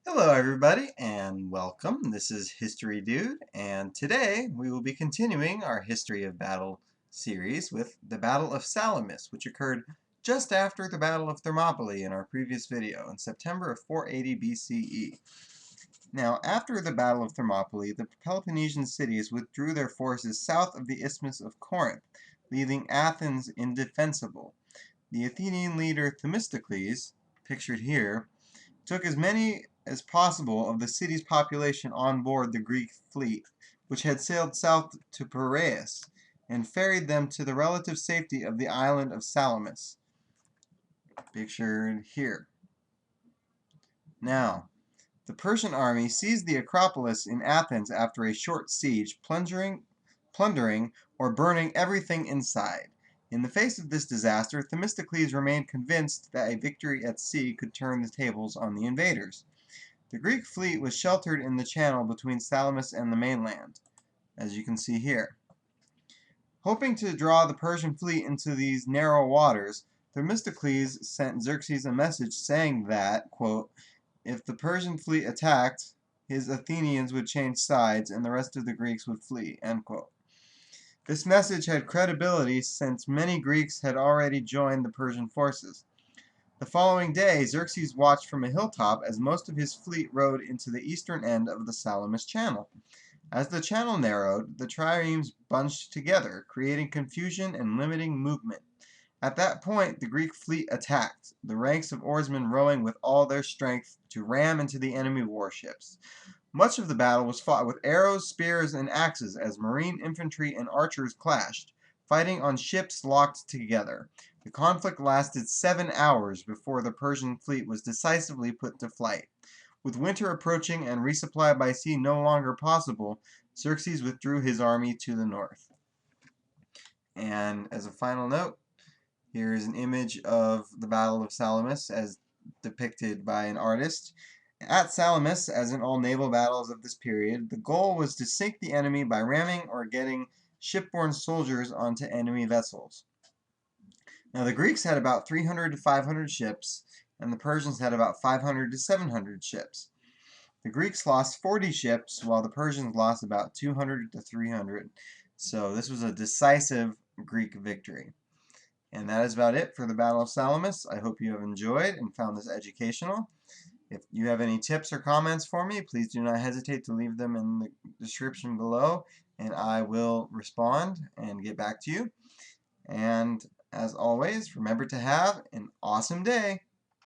Hello everybody and welcome. This is History Dude, and today we will be continuing our History of Battle series with the Battle of Salamis, which occurred just after the Battle of Thermopylae in our previous video in September of 480 BCE. Now, after the Battle of Thermopylae, the Peloponnesian cities withdrew their forces south of the Isthmus of Corinth, leaving Athens indefensible. The Athenian leader Themistocles, pictured here, took as many as possible of the city's population on board the Greek fleet, which had sailed south to Piraeus, and ferried them to the relative safety of the island of Salamis, pictured here. Now, the Persian army seized the Acropolis in Athens after a short siege, plundering or burning everything inside. In the face of this disaster, Themistocles remained convinced that a victory at sea could turn the tables on the invaders. The Greek fleet was sheltered in the channel between Salamis and the mainland, as you can see here. Hoping to draw the Persian fleet into these narrow waters, Themistocles sent Xerxes a message saying that, quote, if the Persian fleet attacked, his Athenians would change sides and the rest of the Greeks would flee, end quote. This message had credibility since many Greeks had already joined the Persian forces. The following day, Xerxes watched from a hilltop as most of his fleet rowed into the eastern end of the Salamis Channel. As the channel narrowed, the triremes bunched together, creating confusion and limiting movement. At that point, the Greek fleet attacked, the ranks of oarsmen rowing with all their strength to ram into the enemy warships. Much of the battle was fought with arrows, spears, and axes as marine infantry and archers clashed, fighting on ships locked together. The conflict lasted 7 hours before the Persian fleet was decisively put to flight. With winter approaching and resupply by sea no longer possible, Xerxes withdrew his army to the north. And as a final note, here is an image of the Battle of Salamis as depicted by an artist. At Salamis, as in all naval battles of this period, the goal was to sink the enemy by ramming or getting shipborne soldiers onto enemy vessels. Now the Greeks had about 300 to 500 ships, and the Persians had about 500 to 700 ships. The Greeks lost 40 ships, while the Persians lost about 200 to 300. So this was a decisive Greek victory. And that is about it for the Battle of Salamis. I hope you have enjoyed and found this educational. If you have any tips or comments for me, please do not hesitate to leave them in the description below, and I will respond and get back to you. And as always, remember to have an awesome day.